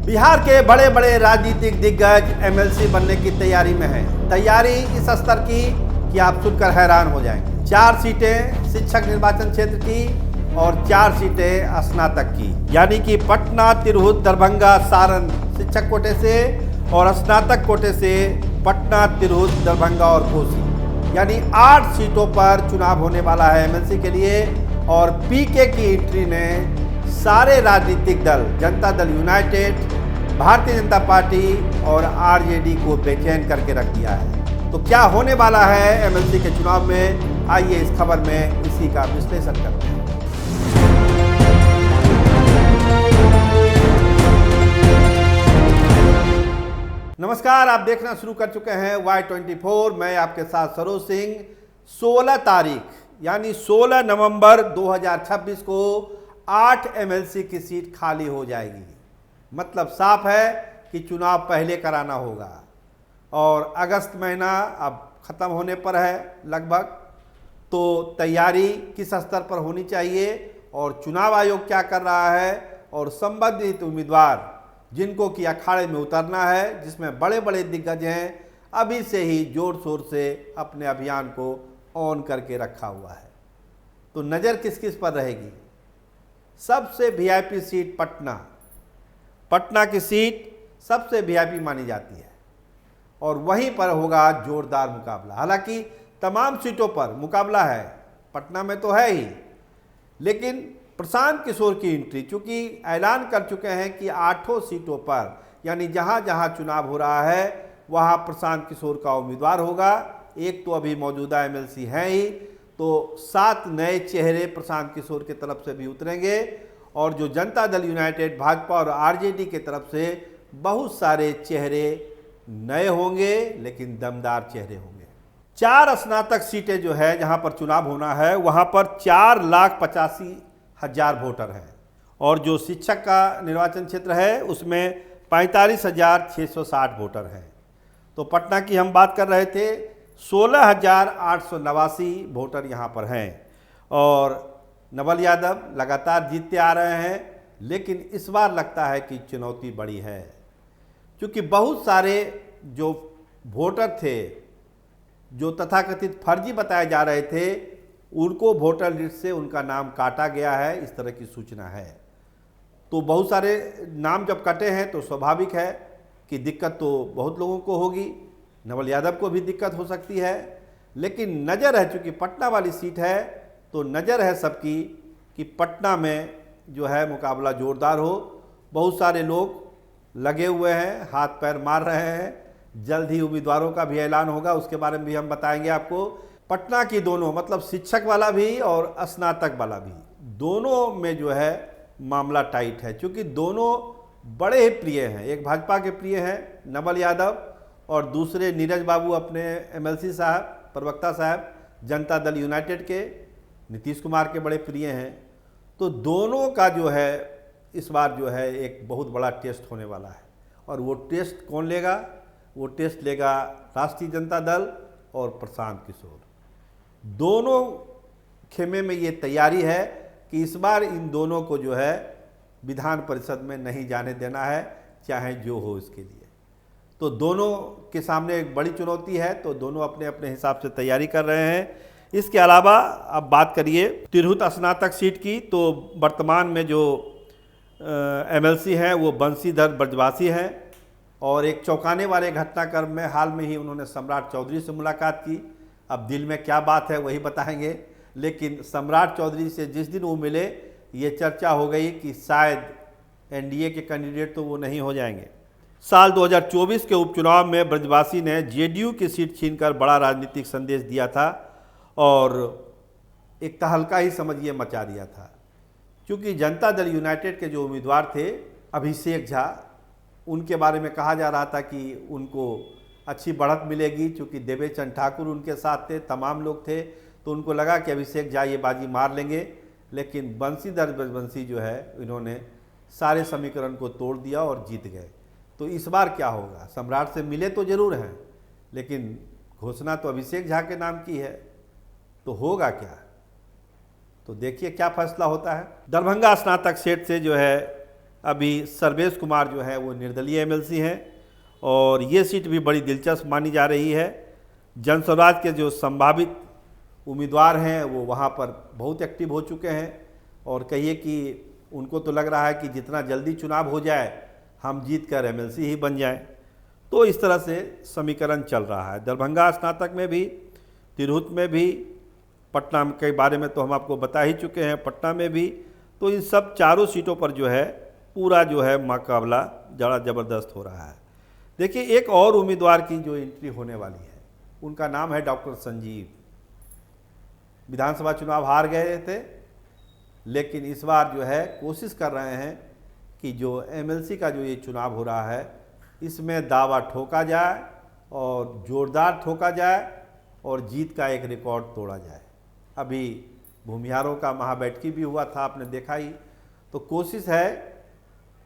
बिहार के बड़े बड़े राजनीतिक दिग्गज एमएलसी बनने की तैयारी में हैं। तैयारी इस स्तर की कि आप सुनकर हैरान हो जाएंगे। 4 सीटें शिक्षक निर्वाचन क्षेत्र की और 4 सीटें स्नातक की, यानी कि पटना, तिरहुत, दरभंगा, सारण शिक्षक कोटे से और स्नातक कोटे से पटना, तिरहुत, दरभंगा और कोसी, यानी 8 सीटों पर चुनाव होने वाला है एमएलसी के लिए। और पीके की एंट्री ने सारे राजनीतिक दल, जनता दल यूनाइटेड, भारतीय जनता पार्टी और आरजेडी को बेचैन करके रख दिया है। तो क्या होने वाला है एमएलसी के चुनाव में, आइए इस खबर में इसी का विश्लेषण करते हैं। नमस्कार, आप देखना शुरू कर चुके हैं Y24। मैं आपके साथ सरोज सिंह। 16 तारीख यानी 16 नवंबर 2026 को 8 एमएलसी की सीट खाली हो जाएगी। मतलब साफ है कि चुनाव पहले कराना होगा और अगस्त महीना अब ख़त्म होने पर है लगभग। तो तैयारी किस स्तर पर होनी चाहिए और चुनाव आयोग क्या कर रहा है और संबंधित उम्मीदवार जिनको कि अखाड़े में उतरना है, जिसमें बड़े बड़े दिग्गज हैं, अभी से ही जोर शोर से अपने अभियान को ऑन करके रखा हुआ है। तो नज़र किस किस पर रहेगी? सबसे वीआईपी सीट पटना की सीट सबसे वीआईपी मानी जाती है और वहीं पर होगा जोरदार मुकाबला। हालांकि तमाम सीटों पर मुकाबला है, पटना में तो है ही, लेकिन प्रशांत किशोर की एंट्री, चूँकि ऐलान कर चुके हैं कि 8 सीटों पर, यानी जहाँ जहाँ चुनाव हो रहा है वहाँ प्रशांत किशोर का उम्मीदवार होगा। एक तो अभी मौजूदा एमएलसी हैं ही, तो 7 नए चेहरे प्रशांत किशोर की तरफ से भी उतरेंगे और जो जनता दल यूनाइटेड, भाजपा और आरजेडी की तरफ से बहुत सारे चेहरे नए होंगे, लेकिन दमदार चेहरे होंगे। 4 स्नातक सीटें जो है जहां पर चुनाव होना है वहां पर 4,85,000 वोटर हैं और जो शिक्षक का निर्वाचन क्षेत्र है उसमें 45,660 वोटर हैं। तो पटना की हम बात कर रहे थे, 16,889 वोटर यहाँ पर हैं और नवल यादव लगातार जीतते आ रहे हैं। लेकिन इस बार लगता है कि चुनौती बड़ी है, क्योंकि बहुत सारे जो वोटर थे जो तथाकथित फर्जी बताए जा रहे थे, उनको वोटर लिस्ट से उनका नाम काटा गया है, इस तरह की सूचना है। तो बहुत सारे नाम जब कटे हैं तो स्वाभाविक है कि दिक्कत तो बहुत लोगों को होगी, नवल यादव को भी दिक्कत हो सकती है। लेकिन नज़र है, चूँकि पटना वाली सीट है तो नज़र है सबकी कि पटना में जो है मुकाबला जोरदार हो। बहुत सारे लोग लगे हुए हैं, हाथ पैर मार रहे हैं। जल्द ही उम्मीदवारों का भी ऐलान होगा, उसके बारे में भी हम बताएंगे आपको। पटना की दोनों, मतलब शिक्षक वाला भी और स्नातक वाला भी, दोनों में जो है मामला टाइट है, क्योंकि दोनों बड़े ही प्रिय हैं। एक भाजपा के प्रिय हैं नवल यादव और दूसरे नीरज बाबू अपने एमएलसी साहब, प्रवक्ता साहब, जनता दल यूनाइटेड के नीतीश कुमार के बड़े प्रिय हैं। तो दोनों का जो है इस बार जो है एक बहुत बड़ा टेस्ट होने वाला है। और वो टेस्ट कौन लेगा? वो टेस्ट लेगा राष्ट्रीय जनता दल और प्रशांत किशोर। दोनों खेमे में ये तैयारी है कि इस बार इन दोनों को जो है विधान परिषद में नहीं जाने देना है, चाहे जो हो इसके लिए। तो दोनों के सामने एक बड़ी चुनौती है, तो दोनों अपने अपने हिसाब से तैयारी कर रहे हैं। इसके अलावा अब बात करिए तिरहुत स्नातक सीट की, तो वर्तमान में जो एमएलसी हैं वो बंशीधर ब्रजवासी हैं और एक चौंकाने वाले घटनाक्रम में हाल में ही उन्होंने सम्राट चौधरी से मुलाकात की। अब दिल में क्या बात है वही बताएंगे, लेकिन सम्राट चौधरी से जिस दिन वो मिले ये चर्चा हो गई कि शायद एनडीए के कैंडिडेट तो वो नहीं हो जाएंगे। साल 2024 के उपचुनाव में ब्रजवासी ने जेडीयू की सीट छीनकर बड़ा राजनीतिक संदेश दिया था और एक तहलका ही समझिए मचा दिया था, क्योंकि जनता दल यूनाइटेड के जो उम्मीदवार थे अभिषेक झा, उनके बारे में कहा जा रहा था कि उनको अच्छी बढ़त मिलेगी, क्योंकि देवेचंद ठाकुर उनके साथ थे, तमाम लोग थे, तो उनको लगा कि अभिषेक झा ये बाजी मार लेंगे। लेकिन बंशीधर ब्रजवंशी जो है इन्होंने सारे समीकरण को तोड़ दिया और जीत गए। तो इस बार क्या होगा? सम्राट से मिले तो जरूर हैं, लेकिन घोषणा तो अभिषेक झा के नाम की है, तो होगा क्या? तो देखिए क्या फैसला होता है। दरभंगा स्नातक सीट से जो है अभी सर्वेश कुमार जो है वो निर्दलीय एमएलसी हैं और ये सीट भी बड़ी दिलचस्प मानी जा रही है। जन स्वराज के जो संभावित उम्मीदवार हैं वो वहाँ पर बहुत एक्टिव हो चुके हैं और कहिए कि उनको तो लग रहा है कि जितना जल्दी चुनाव हो जाए हम जीत कर एमएलसी ही बन जाएं। तो इस तरह से समीकरण चल रहा है। दरभंगा स्नातक में भी, तिरहुत में भी, पटना के बारे में तो हम आपको बता ही चुके हैं, पटना में भी। तो इन सब चारों सीटों पर जो है पूरा जो है मुकाबला ज़रा ज़बरदस्त हो रहा है। देखिए, एक और उम्मीदवार की जो एंट्री होने वाली है उनका नाम है डॉक्टर संजीव। विधानसभा चुनाव हार गए थे, लेकिन इस बार जो है कोशिश कर रहे हैं कि जो एमएलसी का जो ये चुनाव हो रहा है इसमें दावा ठोका जाए और ज़ोरदार ठोका जाए और जीत का एक रिकॉर्ड तोड़ा जाए। अभी भूमिहारों का महाबैठकी भी हुआ था, आपने देखा ही। तो कोशिश है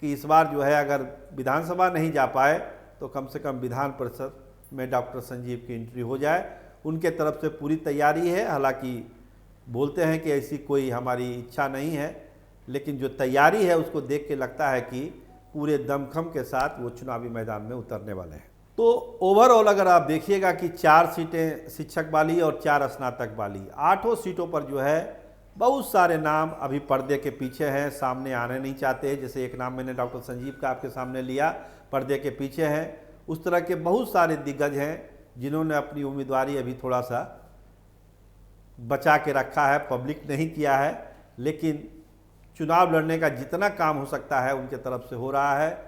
कि इस बार जो है अगर विधानसभा नहीं जा पाए तो कम से कम विधान परिषद में डॉक्टर संजीव की एंट्री हो जाए। उनके तरफ से पूरी तैयारी है। हालांकि बोलते हैं कि ऐसी कोई हमारी इच्छा नहीं है, लेकिन जो तैयारी है उसको देख के लगता है कि पूरे दमखम के साथ वो चुनावी मैदान में उतरने वाले हैं। तो ओवरऑल अगर आप देखिएगा कि 4 सीटें शिक्षक वाली और 4 स्नातक वाली, 8 सीटों पर जो है बहुत सारे नाम अभी पर्दे के पीछे हैं, सामने आने नहीं चाहते। जैसे एक नाम मैंने डॉक्टर संजीव का आपके सामने लिया, पर्दे के पीछे हैं। उस तरह के बहुत सारे दिग्गज हैं जिन्होंने अपनी उम्मीदवारी अभी थोड़ा सा बचा के रखा है, पब्लिक नहीं किया है, लेकिन चुनाव लड़ने का जितना काम हो सकता है उनके तरफ से हो रहा है।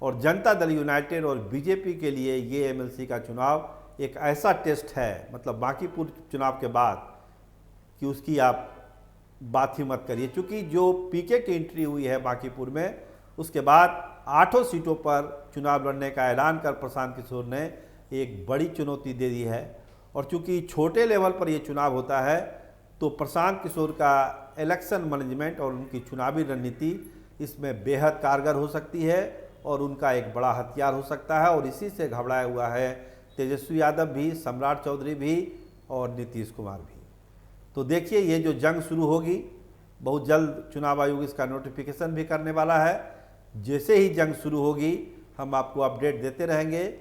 और जनता दल यूनाइटेड और बीजेपी के लिए ये एमएलसी का चुनाव एक ऐसा टेस्ट है, मतलब बांकीपुर चुनाव के बाद, कि उसकी आप बात ही मत करिए। क्योंकि जो पीके की एंट्री हुई है बांकीपुर में, उसके बाद 8 सीटों पर चुनाव लड़ने का ऐलान कर प्रशांत किशोर ने एक बड़ी चुनौती दे दी है। और चूंकि छोटे लेवल पर ये चुनाव होता है तो प्रशांत किशोर का इलेक्शन मैनेजमेंट और उनकी चुनावी रणनीति इसमें बेहद कारगर हो सकती है और उनका एक बड़ा हथियार हो सकता है। और इसी से घबराया हुआ है तेजस्वी यादव भी, सम्राट चौधरी भी और नीतीश कुमार भी। तो देखिए, ये जो जंग शुरू होगी, बहुत जल्द चुनाव आयोग इसका नोटिफिकेशन भी करने वाला है। जैसे ही जंग शुरू होगी हम आपको अपडेट देते रहेंगे।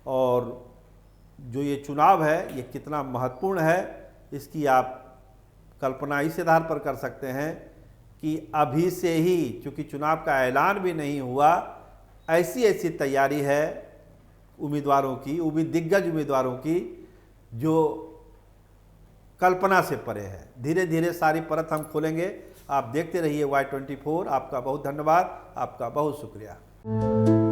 और जो ये चुनाव है ये कितना महत्वपूर्ण है इसकी आप कल्पना इस आधार पर कर सकते हैं कि अभी से ही, चूँकि चुनाव का ऐलान भी नहीं हुआ, ऐसी तैयारी है उम्मीदवारों की, वो भी दिग्गज उम्मीदवारों की, जो कल्पना से परे है। धीरे धीरे सारी परत हम खोलेंगे। आप देखते रहिए Y24। आपका बहुत धन्यवाद, आपका बहुत शुक्रिया।